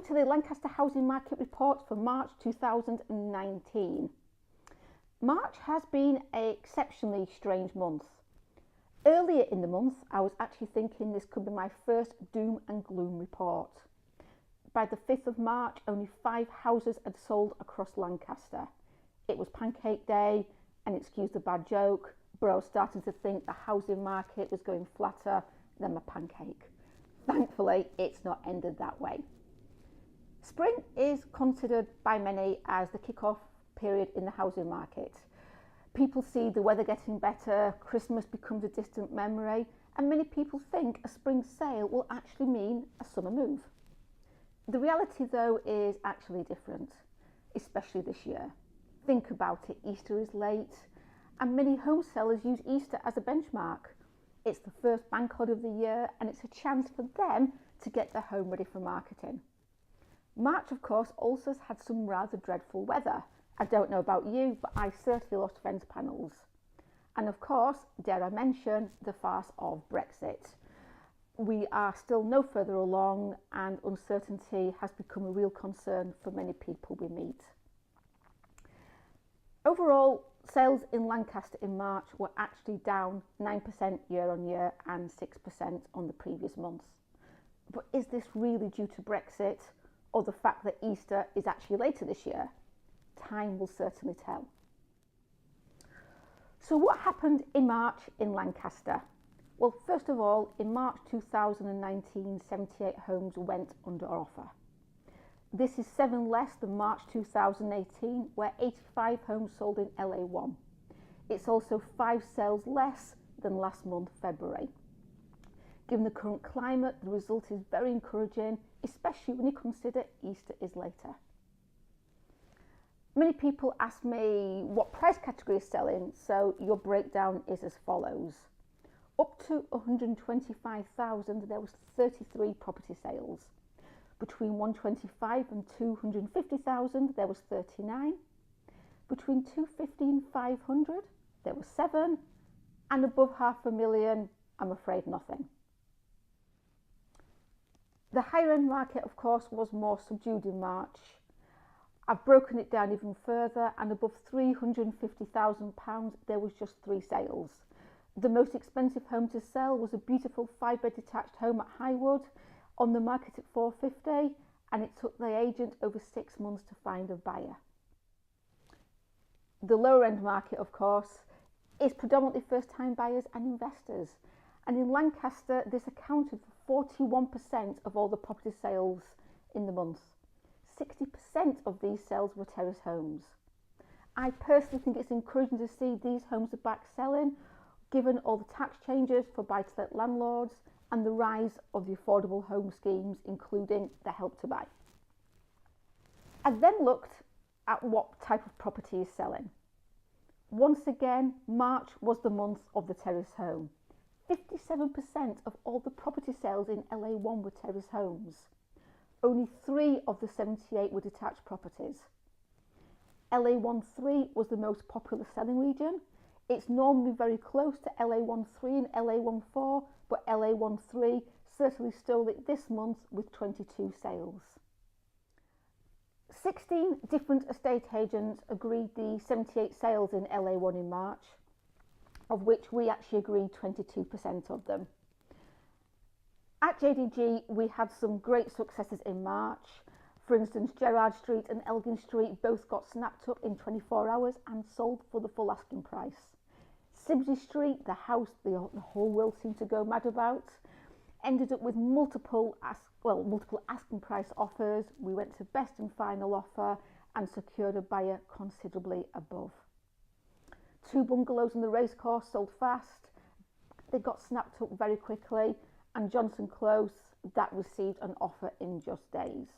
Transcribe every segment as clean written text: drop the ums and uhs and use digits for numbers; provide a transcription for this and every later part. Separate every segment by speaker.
Speaker 1: Welcome to the Lancaster Housing Market Report for March 2019. March has been an exceptionally strange month. Earlier in the month, I was actually thinking this could be my first doom and gloom report. By the 5th of March, only 5 houses had sold across Lancaster. It was Pancake Day, and excuse the bad joke, but I was starting to think the housing market was going flatter than my pancake. Thankfully, it's not ended that way. Spring is considered by many as the kick-off period in the housing market. People see the weather getting better, Christmas becomes a distant memory, and many people think a spring sale will actually mean a summer move. The reality though is actually different, especially this year. Think about it, Easter is late, and many home sellers use Easter as a benchmark. It's the first bank holiday of the year, and it's a chance for them to get their home ready for marketing. March, of course, also has had some rather dreadful weather. I don't know about you, but I certainly lost fence panels. And of course, dare I mention, the farce of Brexit. We are still no further along, and uncertainty has become a real concern for many people we meet. Overall, sales in Lancaster in March were actually down 9% year on year and 6% on the previous month. But is this really due to Brexit, or the fact that Easter is actually later this year? Time will certainly tell. So what happened in March in Lancaster? Well, first of all, in March 2019, 78 homes went under offer. This is 7 less than March 2018, where 85 homes sold in LA1. It's also 5 sales less than last month, February. Given the current climate, the result is very encouraging, especially when you consider Easter is later. Many people ask me what price category is selling, so your breakdown is as follows. Up to 125,000, there was 33 property sales. Between 125 and 250,000, there was 39. Between 250 and 500, there was 7. And above $500,000, I'm afraid nothing. The higher end market, of course, was more subdued in March. I've broken it down even further, and above £350,000, there was just 3 sales. The most expensive home to sell was a beautiful 5-bed detached home at Highwood, on the market at $450,000, and it took the agent over 6 months to find a buyer. The lower end market, of course, is predominantly first time buyers and investors. And in Lancaster, this accounted for 41% of all the property sales in the month. 60% of these sales were terrace homes. I personally think it's encouraging to see these homes are back selling, given all the tax changes for buy-to-let landlords and the rise of the affordable home schemes, including the Help to Buy. I then looked at what type of property is selling. Once again, March was the month of the terrace home. 57% of all the property sales in LA1 were terrace homes. Only 3 of the 78 were detached properties. LA13 was the most popular selling region. It's normally very close to LA13 and LA14, but LA13 certainly stole it this month with 22 sales. 16 different estate agents agreed the 78 sales in LA1 in March, of which we actually agreed 22% of them. At JDG, we had some great successes in March. For instance, Gerrard Street and Elgin Street both got snapped up in 24 hours and sold for the full asking price. Sibsey Street, the house the whole world seemed to go mad about, ended up with multiple asking price offers. We went to best and final offer and secured a buyer considerably above. 2 bungalows in the racecourse sold fast. They got snapped up very quickly, and Johnson Close, that received an offer in just days.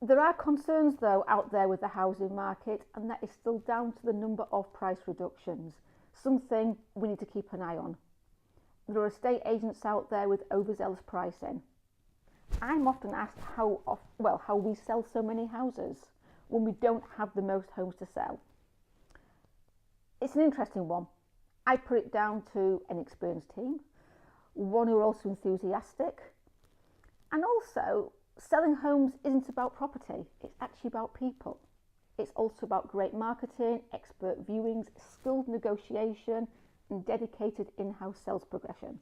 Speaker 1: There are concerns though out there with the housing market, and that is still down to the number of price reductions, something we need to keep an eye on. There are estate agents out there with overzealous pricing. I'm often asked how we sell so many houses when we don't have the most homes to sell. It's an interesting one. I put it down to an experienced team, one who are also enthusiastic, and also selling homes isn't about property, it's actually about people. It's also about great marketing, expert viewings, skilled negotiation, and dedicated in-house sales progression.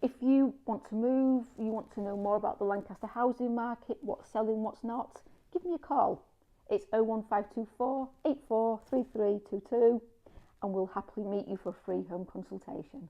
Speaker 1: If you want to move, you want to know more about the Lancaster housing market, what's selling, what's not, give me a call. It's 01524 843322 and we'll happily meet you for a free home consultation.